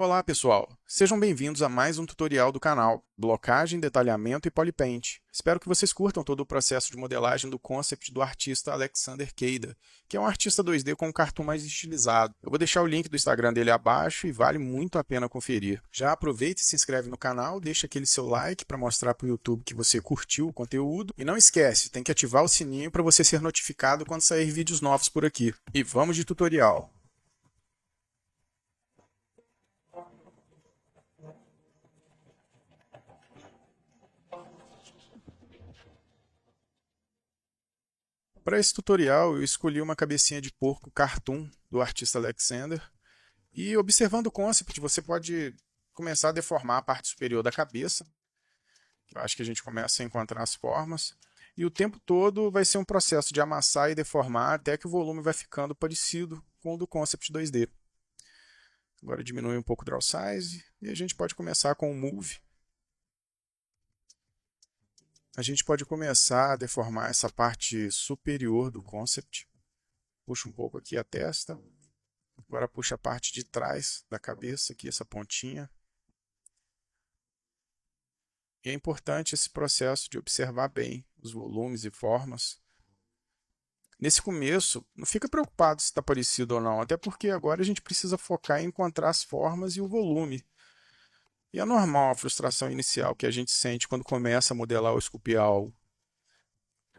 Olá pessoal, sejam bem-vindos a mais um tutorial do canal, Blocagem, Detalhamento e Polypaint. Espero que vocês curtam todo o processo de modelagem do concept do artista Alexander Keida, que é um artista 2D com um cartoon mais estilizado. Eu vou deixar o link do Instagram dele abaixo e vale muito a pena conferir. Já aproveita e se inscreve no canal, deixa aquele seu like para mostrar para o YouTube que você curtiu o conteúdo. E não esquece, tem que ativar o sininho para você ser notificado quando sair vídeos novos por aqui. E vamos de tutorial! Para esse tutorial, eu escolhi uma cabecinha de porco cartoon do artista Alexander e observando o concept, você pode começar a deformar a parte superior da cabeça. Eu acho que a gente começa a encontrar as formas e o tempo todo vai ser um processo de amassar e deformar até que o volume vai ficando parecido com o do concept 2D. Agora diminui um pouco o draw size e a gente pode começar com o move. A gente pode começar a deformar essa parte superior do concept. Puxa um pouco aqui a testa. Agora puxa a parte de trás da cabeça, aqui essa pontinha. E é importante esse processo de observar bem os volumes e formas. Nesse começo, não fica preocupado se está parecido ou não, até porque agora a gente precisa focar em encontrar as formas e o volume. E é normal a frustração inicial que a gente sente quando começa a modelar ou esculpir algo.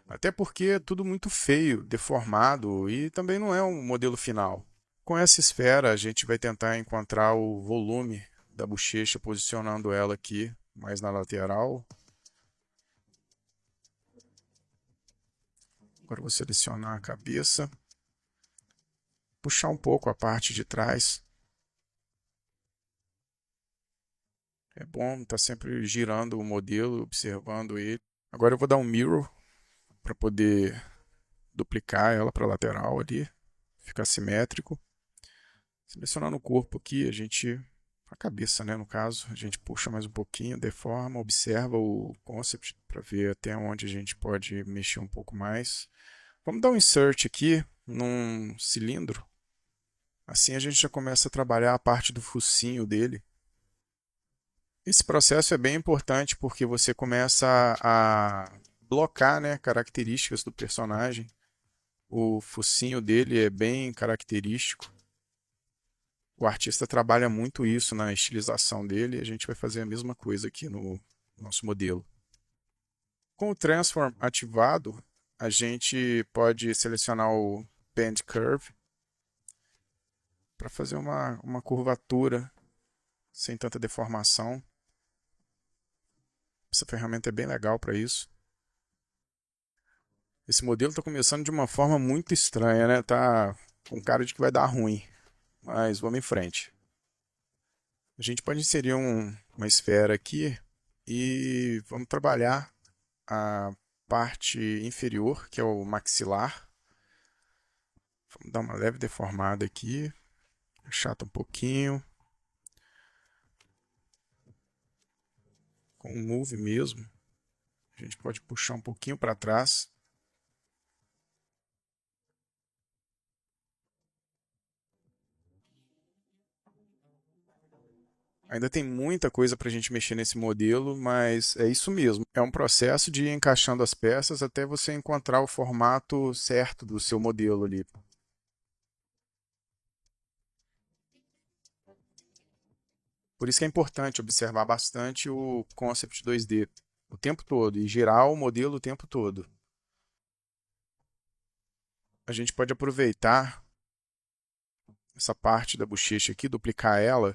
Até porque é tudo muito feio, deformado e também não é um modelo final. Com essa esfera, a gente vai tentar encontrar o volume da bochecha, posicionando ela aqui mais na lateral. Agora eu vou selecionar a cabeça, puxar um pouco a parte de trás. É bom estar sempre girando o modelo, observando ele. Agora eu vou dar um mirror para poder duplicar ela para a lateral ali, ficar simétrico. Selecionando o corpo aqui, a cabeça, né, no caso, a gente puxa mais um pouquinho, deforma, observa o concept para ver até onde a gente pode mexer um pouco mais. Vamos dar um insert aqui num cilindro. Assim a gente já começa a trabalhar a parte do focinho dele. Esse processo é bem importante porque você começa a blocar, né, características do personagem. O focinho dele é bem característico. O artista trabalha muito isso na estilização dele e a gente vai fazer a mesma coisa aqui no nosso modelo. Com o Transform ativado, a gente pode selecionar o Bend Curve para fazer uma curvatura sem tanta deformação. Essa ferramenta é bem legal para isso. Esse modelo está começando de uma forma muito estranha, né? Tá com cara de que vai dar ruim, mas vamos em frente. A gente pode inserir uma esfera aqui e vamos trabalhar a parte inferior, que é o maxilar. Vamos dar uma leve deformada aqui, achata um pouquinho, com o move mesmo. A gente pode puxar um pouquinho para trás. Ainda tem muita coisa para a gente mexer nesse modelo, mas é isso mesmo. É um processo de ir encaixando as peças até você encontrar o formato certo do seu modelo ali. Por isso que é importante observar bastante o concept 2D o tempo todo e girar o modelo o tempo todo. A gente pode aproveitar essa parte da bochecha aqui, duplicar ela.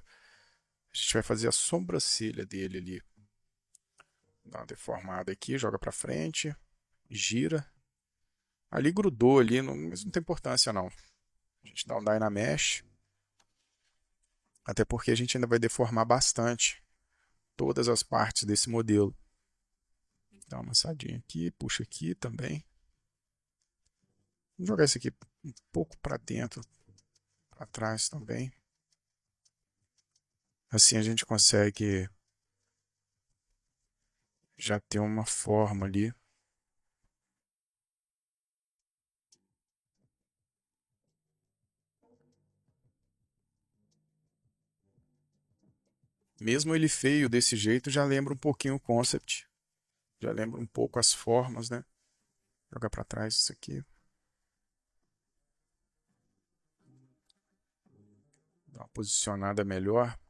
A gente vai fazer a sobrancelha dele ali. Dá uma deformada aqui, joga para frente, gira. Ali grudou ali, mas não tem importância não. A gente dá um Dynamesh, até porque a gente ainda vai deformar bastante todas as partes desse modelo. Dá uma amassadinha aqui, puxa aqui também. Vou jogar esse aqui um pouco para dentro, para trás também. Assim a gente consegue já ter uma forma ali. Mesmo ele feio desse jeito, já lembra um pouquinho o concept. Já lembra um pouco as formas, né? Jogar para trás isso aqui. Dar uma posicionada melhor.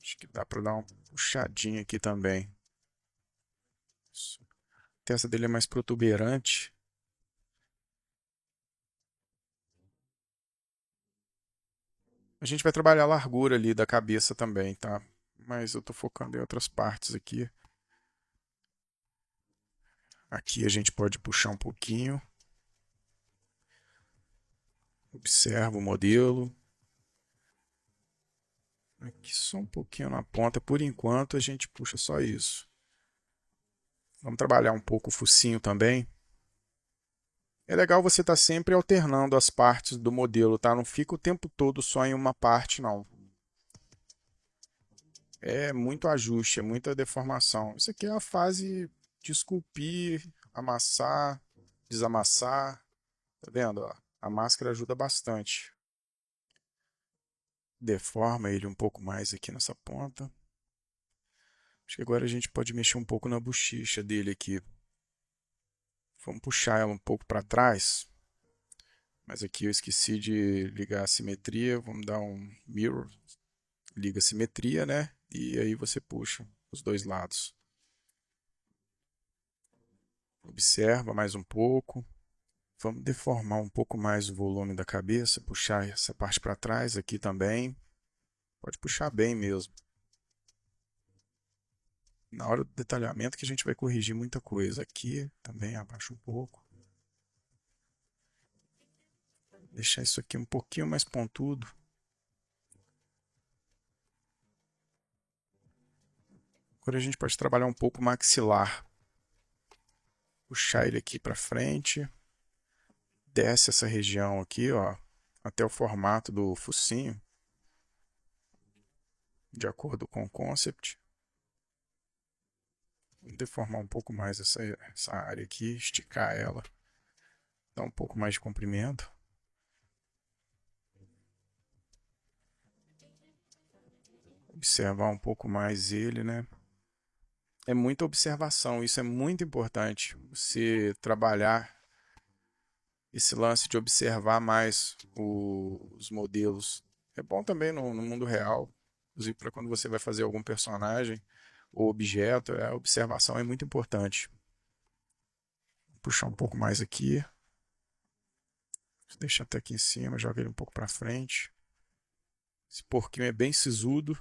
Acho que dá para dar uma puxadinha aqui também. A testa dele é mais protuberante. A gente vai trabalhar a largura ali da cabeça também, tá? Mas eu tô focando em outras partes aqui. Aqui a gente pode puxar um pouquinho. Observa o modelo. Aqui só um pouquinho na ponta. Por enquanto a gente puxa só isso. Vamos trabalhar um pouco o focinho também. É legal você estar sempre alternando as partes do modelo, tá? Não fica o tempo todo só em uma parte, não. É muito ajuste, é muita deformação. Isso aqui é a fase de esculpir, amassar, desamassar. Tá vendo? Ó? A máscara ajuda bastante. Deforma ele um pouco mais aqui nessa ponta. Acho que agora a gente pode mexer um pouco na bochecha dele aqui. Vamos puxar ela um pouco para trás. Mas aqui eu esqueci de ligar a simetria. Vamos dar um mirror. Liga a simetria, né? E aí você puxa os dois lados. Observa mais um pouco. Vamos deformar um pouco mais o volume da cabeça. Puxar essa parte para trás aqui também. Pode puxar bem mesmo. Na hora do detalhamento que a gente vai corrigir muita coisa. Aqui também abaixa um pouco. Deixar isso aqui um pouquinho mais pontudo. Agora a gente pode trabalhar um pouco o maxilar. Puxar ele aqui para frente. Desce essa região aqui, ó, até o formato do focinho. De acordo com o concept. Vou deformar um pouco mais essa área aqui. Esticar ela. Dar um pouco mais de comprimento. Observar um pouco mais ele, né? É muita observação, isso é muito importante. Você trabalhar esse lance de observar mais os modelos. É bom também no mundo real, inclusive para quando você vai fazer algum personagem ou objeto, a observação é muito importante. Vou puxar um pouco mais aqui. Deixa até aqui em cima, joga ele um pouco para frente. Esse porquinho é bem sisudo.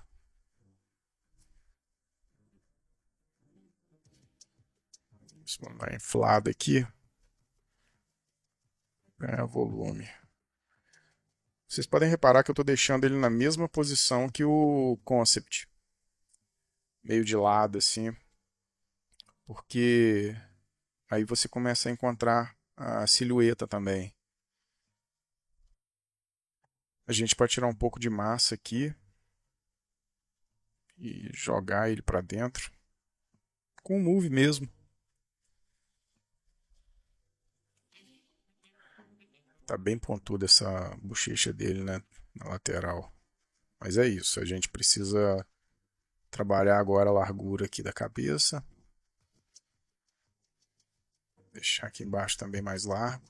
Vamos dar uma inflada aqui. Ganhar volume. Vocês podem reparar que eu estou deixando ele na mesma posição que o concept. Meio de lado assim. Porque aí você começa a encontrar a silhueta também. A gente pode tirar um pouco de massa aqui. E jogar ele para dentro. Com o move mesmo. Tá bem pontuda essa bochecha dele, né? Na lateral. Mas é isso. A gente precisa trabalhar agora a largura aqui da cabeça. Deixar aqui embaixo também mais largo.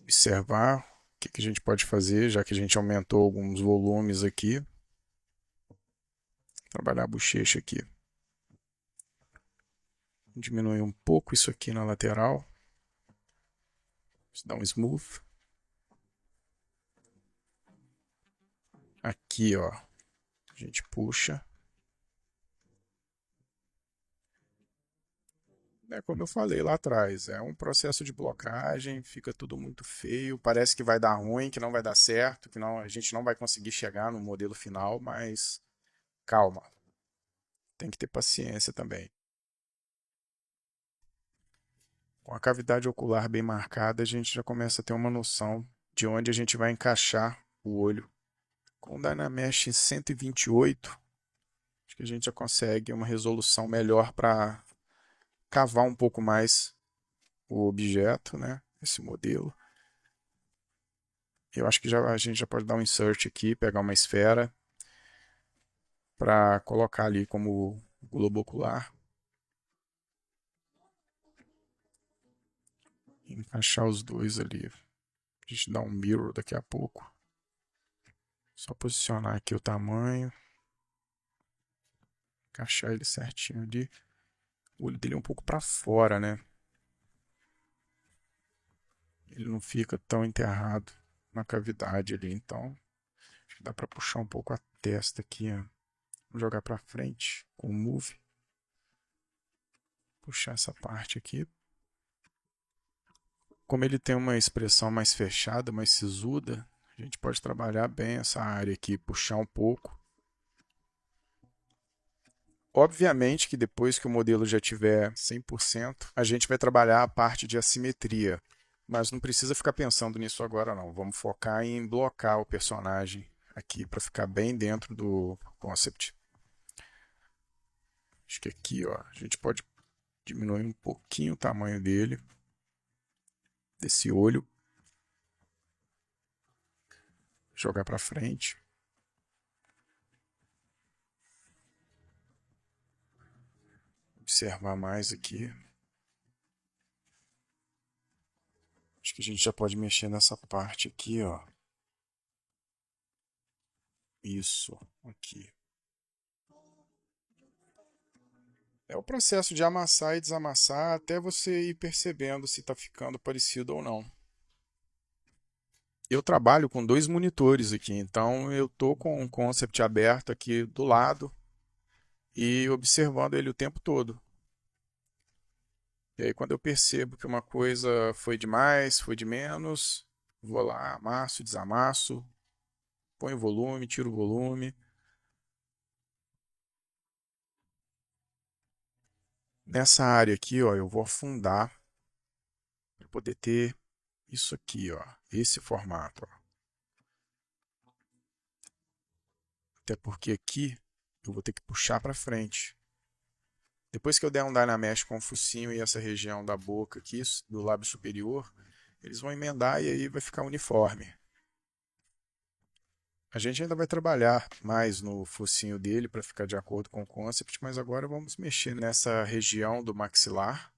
Observar o que a gente pode fazer, já que a gente aumentou alguns volumes aqui. Trabalhar a bochecha aqui. Diminuir um pouco isso aqui na lateral. Dá um smooth. Aqui, ó. A gente puxa. É como eu falei lá atrás, é um processo de blocagem, fica tudo muito feio, parece que vai dar ruim, que não vai dar certo, que não, a gente não vai conseguir chegar no modelo final, mas calma, tem que ter paciência também. Com a cavidade ocular bem marcada, a gente já começa a ter uma noção de onde a gente vai encaixar o olho. Com o Dynamesh em 128, acho que a gente já consegue uma resolução melhor para cavar um pouco mais o objeto, né? Esse modelo. Eu acho que a gente já pode dar um insert aqui, pegar uma esfera para colocar ali como globo ocular. Encaixar os dois ali. A gente dá um mirror daqui a pouco. Só posicionar aqui o tamanho. Encaixar ele certinho ali. O olho dele é um pouco para fora, né? Ele não fica tão enterrado na cavidade ali, então acho que dá para puxar um pouco a testa aqui, ó. Vou jogar para frente com o move. Puxar essa parte aqui. Como ele tem uma expressão mais fechada, mais sisuda, a gente pode trabalhar bem essa área aqui, puxar um pouco. Obviamente que depois que o modelo já tiver 100%, a gente vai trabalhar a parte de assimetria. Mas não precisa ficar pensando nisso agora não. Vamos focar em blocar o personagem aqui para ficar bem dentro do concept. Acho que aqui, ó, a gente pode diminuir um pouquinho o tamanho dele, desse olho, jogar para frente. Observar mais aqui. Acho que a gente já pode mexer nessa parte aqui, ó. Isso, aqui. É o processo de amassar e desamassar até você ir percebendo se está ficando parecido ou não. Eu trabalho com dois monitores aqui, então eu estou com um concept aberto aqui do lado e observando ele o tempo todo. E aí quando eu percebo que uma coisa foi de mais, foi de menos, vou lá, amasso, desamasso, ponho volume, tiro o volume. Nessa área aqui, ó, eu vou afundar para poder ter isso aqui, ó, esse formato. Ó. Até porque aqui eu vou ter que puxar para frente. Depois que eu der um Dynamesh com o focinho e essa região da boca aqui, do lábio superior, eles vão emendar e aí vai ficar uniforme. A gente ainda vai trabalhar mais no focinho dele para ficar de acordo com o concept, mas agora vamos mexer nessa região do maxilar.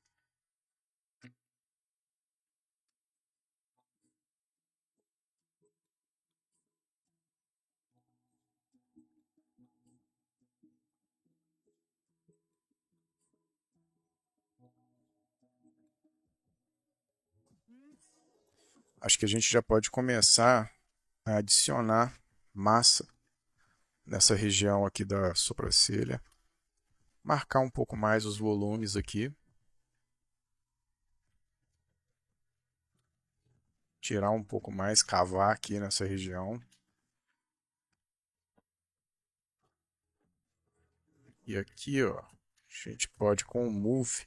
Acho que a gente já pode começar a adicionar massa nessa região aqui da sobrancelha. Marcar um pouco mais os volumes aqui. Tirar um pouco mais, cavar aqui nessa região. E aqui, ó, a gente pode com o Move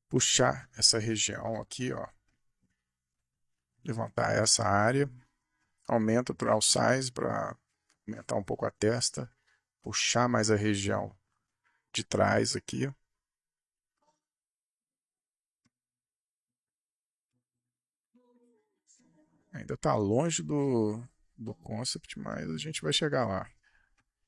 puxar essa região aqui, ó. Levantar essa área. Aumenta o draw size para aumentar um pouco a testa. Puxar mais a região de trás aqui. Ainda está longe do concept, mas a gente vai chegar lá.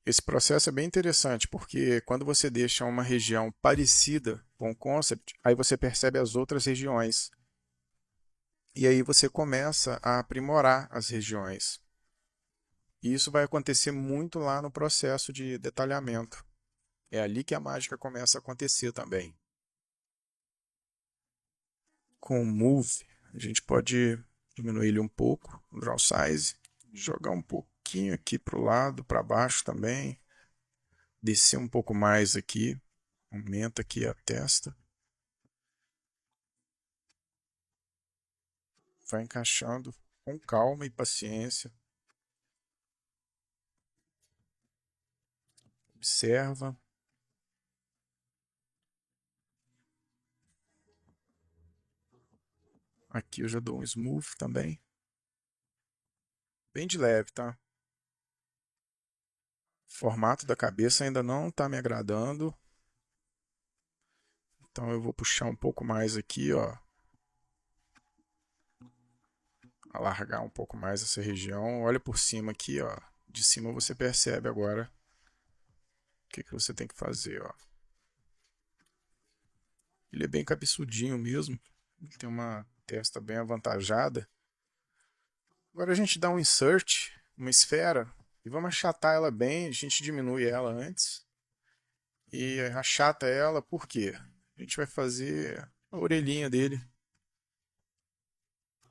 Esse processo é bem interessante, porque quando você deixa uma região parecida com o concept, aí você percebe as outras regiões. E aí você começa a aprimorar as regiões. E isso vai acontecer muito lá no processo de detalhamento. É ali que a mágica começa a acontecer também. Com o Move, a gente pode diminuir ele um pouco, o draw size, jogar um pouquinho aqui para o lado, para baixo também, descer um pouco mais aqui, aumenta aqui a testa. Vai encaixando com calma e paciência. Observa. Aqui eu já dou um smooth também. Bem de leve, tá? O formato da cabeça ainda não está me agradando. Então eu vou puxar um pouco mais aqui, ó. Alargar um pouco mais essa região. Olha por cima aqui, ó. De cima você percebe agora o que você tem que fazer, ó. Ele é bem cabeçudinho mesmo. Ele tem uma testa bem avantajada. Agora a gente dá um insert, uma esfera, e vamos achatar ela bem. A gente diminui ela antes. E achata ela, por quê? A gente vai fazer a orelhinha dele.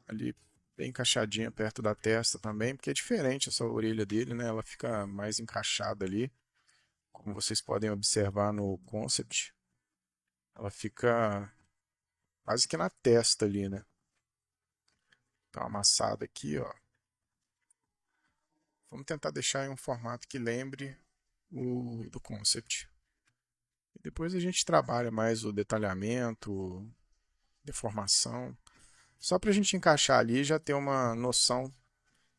Ali bem encaixadinha perto da testa também, porque é diferente essa orelha dele, né? Ela fica mais encaixada ali. Como vocês podem observar no concept, ela fica quase que na testa ali, né? Tá amassada aqui, ó. Vamos tentar deixar em um formato que lembre o do concept. E depois a gente trabalha mais o detalhamento, deformação, só para a gente encaixar ali e já ter uma noção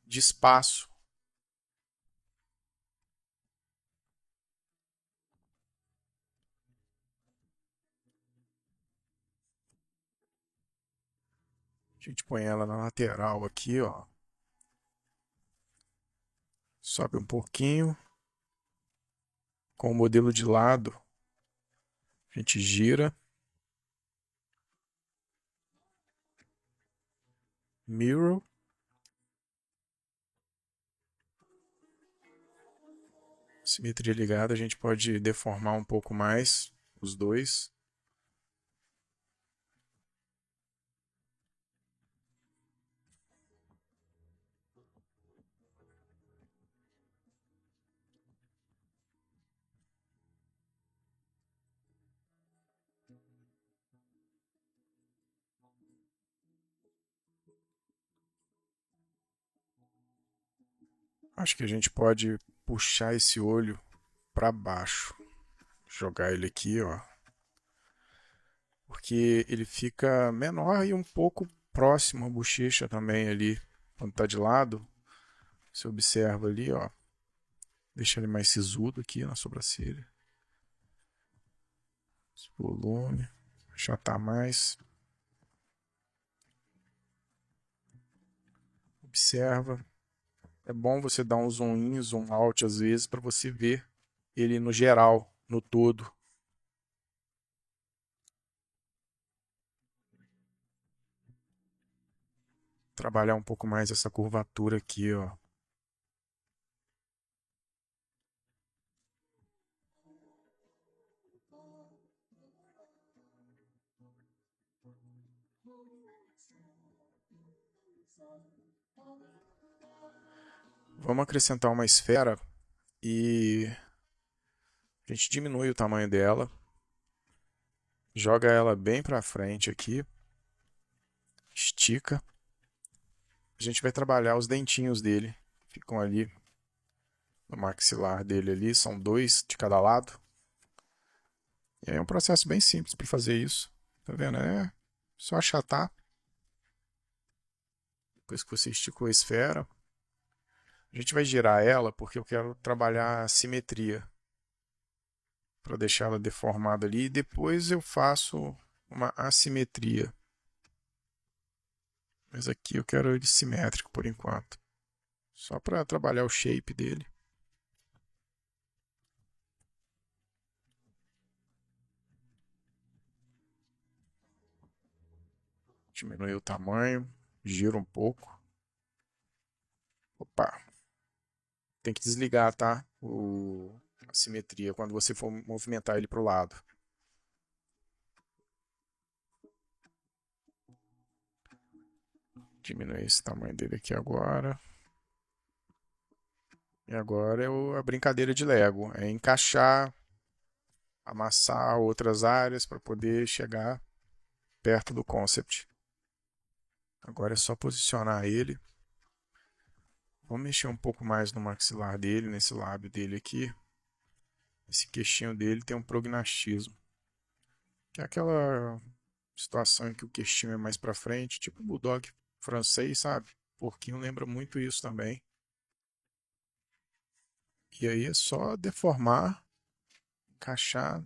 de espaço. A gente põe ela na lateral aqui, ó. Sobe um pouquinho. Com o modelo de lado, a gente gira. Mirror. Simetria ligada, a gente pode deformar um pouco mais os dois. Acho que a gente pode puxar esse olho para baixo. Jogar ele aqui, ó. Porque ele fica menor e um pouco próximo à bochecha também ali. Quando está de lado, você observa ali, ó. Deixa ele mais sisudo aqui na sobrancelha. Esse volume. Achatar mais. Observa. É bom você dar um zoom in, zoom out às vezes para você ver ele no geral, no todo. Trabalhar um pouco mais essa curvatura aqui, ó. Vamos acrescentar uma esfera e a gente diminui o tamanho dela. Joga ela bem para frente aqui. Estica. A gente vai trabalhar os dentinhos dele. Ficam ali no maxilar dele ali. São dois de cada lado. E é um processo bem simples para fazer isso. Tá vendo? É só achatar. Depois que você esticou a esfera, a gente vai girar ela porque eu quero trabalhar a simetria. Para deixar ela deformada ali. E depois eu faço uma assimetria. Mas aqui eu quero ele simétrico por enquanto. Só para trabalhar o shape dele. Diminuir o tamanho. Giro um pouco. Opa. Tem que desligar, tá? A simetria quando você for movimentar ele para o lado. Diminuir esse tamanho dele aqui agora. E agora é a brincadeira de Lego. É encaixar, amassar outras áreas para poder chegar perto do concept. Agora é só posicionar ele. Vamos mexer um pouco mais no maxilar dele, nesse lábio dele aqui. Esse queixinho dele tem um prognatismo. Que é aquela situação em que o queixinho é mais para frente, tipo o bulldog francês, sabe? Porquinho lembra muito isso também. E aí é só deformar, encaixar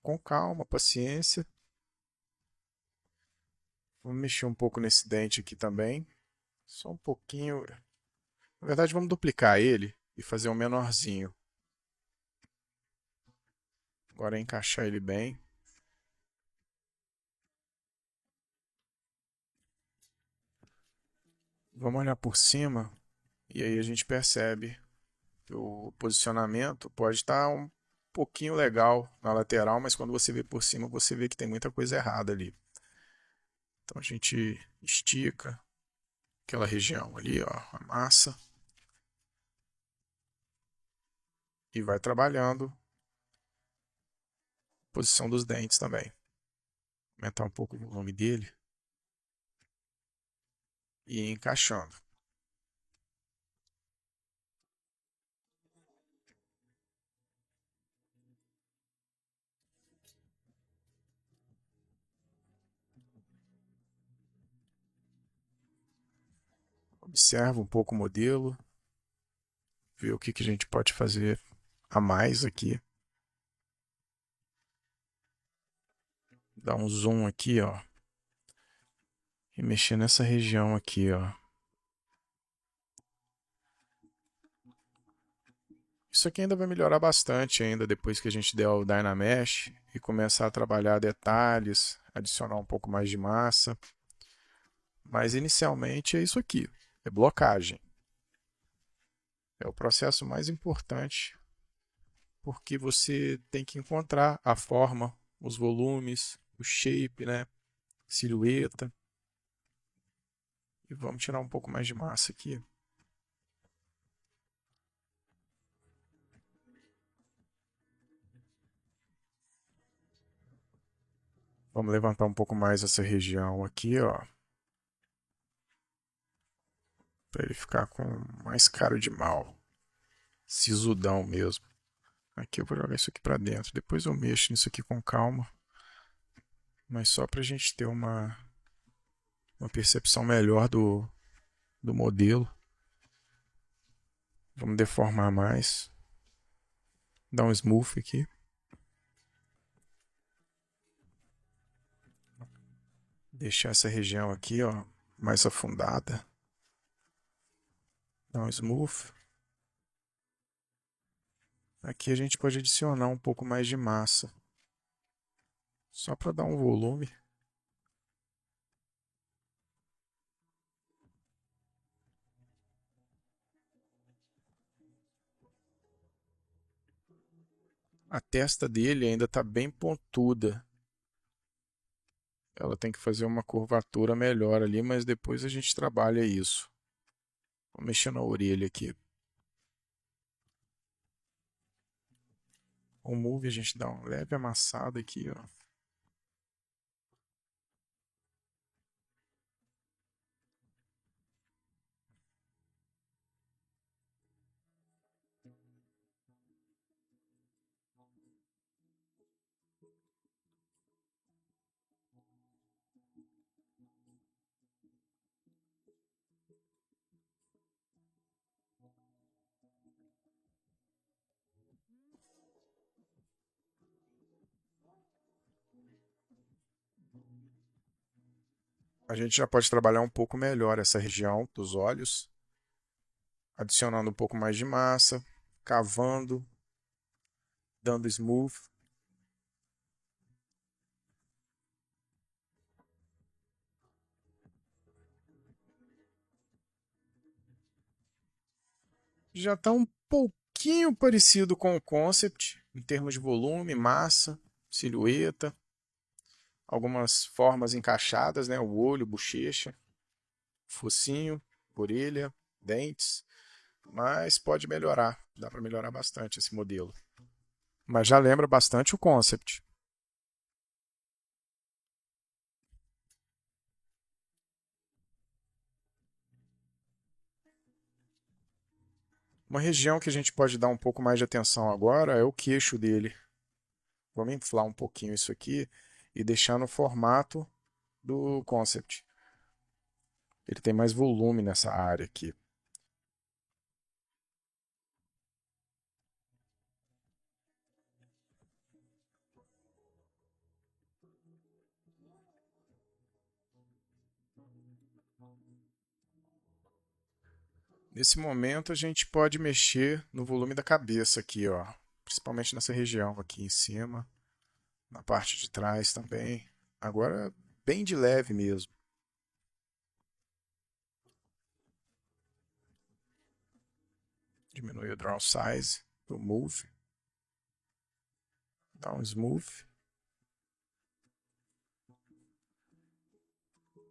com calma, paciência. Vamos mexer um pouco nesse dente aqui também. Só um pouquinho. Na verdade, vamos duplicar ele e fazer um menorzinho. Agora é encaixar ele bem. Vamos olhar por cima e aí a gente percebe que o posicionamento pode estar um pouquinho legal na lateral, mas quando você vê por cima, você vê que tem muita coisa errada ali. Então a gente estica aquela região ali, ó, amassa e vai trabalhando a posição dos dentes também. Aumentar um pouco o volume dele e ir encaixando. Observa um pouco o modelo, vê o que a gente pode fazer a mais aqui. Dá um zoom aqui, ó, e mexer nessa região aqui, ó. Isso aqui ainda vai melhorar bastante ainda depois que a gente der o Dynamesh e começar a trabalhar detalhes, adicionar um pouco mais de massa. Mas inicialmente é isso aqui, é blocagem. É o processo mais importante porque você tem que encontrar a forma, os volumes, o shape, né? Silhueta. E vamos tirar um pouco mais de massa aqui. Vamos levantar um pouco mais essa região aqui, ó. Para ele ficar com mais cara de mal. Sisudão mesmo. Aqui eu vou jogar isso aqui para dentro. Depois eu mexo nisso aqui com calma. Mas só para a gente ter uma percepção melhor do modelo. Vamos deformar mais. Dar um smooth aqui. Deixar essa região aqui, ó, mais afundada. Dar um smooth. Aqui a gente pode adicionar um pouco mais de massa. Só para dar um volume. A testa dele ainda está bem pontuda. Ela tem que fazer uma curvatura melhor ali, mas depois a gente trabalha isso. Vou mexer na orelha aqui. O move a gente dá um leve amassado aqui, ó. A gente já pode trabalhar um pouco melhor essa região dos olhos, adicionando um pouco mais de massa, cavando, dando smooth. Já está um pouquinho parecido com o concept, em termos de volume, massa, silhueta, algumas formas encaixadas, né? O olho, bochecha, focinho, orelha, dentes, mas pode melhorar, dá para melhorar bastante esse modelo. Mas já lembra bastante o concept. Uma região que a gente pode dar um pouco mais de atenção agora é o queixo dele. Vamos inflar um pouquinho isso aqui e deixar no formato do concept. Ele tem mais volume nessa área aqui. Nesse momento a gente pode mexer no volume da cabeça aqui, ó, principalmente nessa região aqui em cima, na parte de trás também. Agora bem de leve mesmo. Diminui o draw size do move, dá um smooth.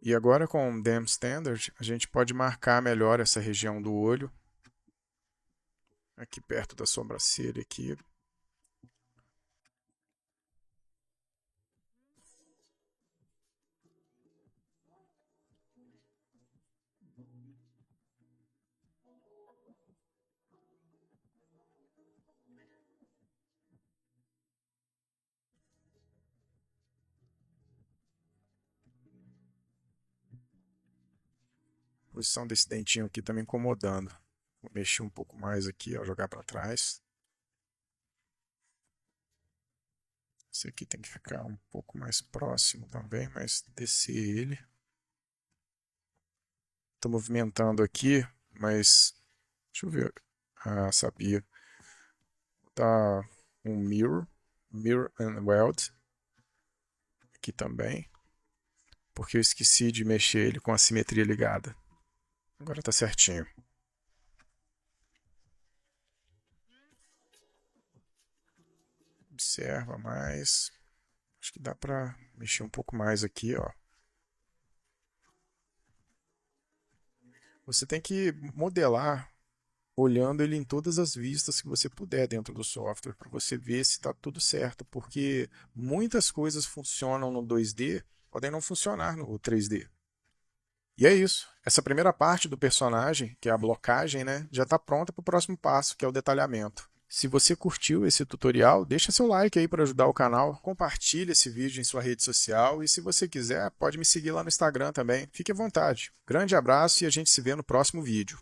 E agora com o Dam Standard, a gente pode marcar melhor essa região do olho, aqui perto da sobrancelha aqui. A posição desse dentinho aqui tá me incomodando. Vou mexer um pouco mais aqui, ó, jogar para trás. Esse aqui tem que ficar um pouco mais próximo também, mas descer ele. Estou movimentando aqui, mas deixa eu ver. Ah, sabia. Tá um mirror and weld aqui também, porque eu esqueci de mexer ele com a simetria ligada. Agora tá certinho. Observa mais. Acho que dá para mexer um pouco mais aqui, ó. Você tem que modelar olhando ele em todas as vistas que você puder dentro do software para você ver se está tudo certo, porque muitas coisas funcionam no 2D, podem não funcionar no 3D. E é isso. Essa primeira parte do personagem, que é a blocagem, né, já está pronta para o próximo passo, que é o detalhamento. Se você curtiu esse tutorial, deixa seu like aí para ajudar o canal, compartilhe esse vídeo em sua rede social e se você quiser, pode me seguir lá no Instagram também. Fique à vontade. Grande abraço e a gente se vê no próximo vídeo.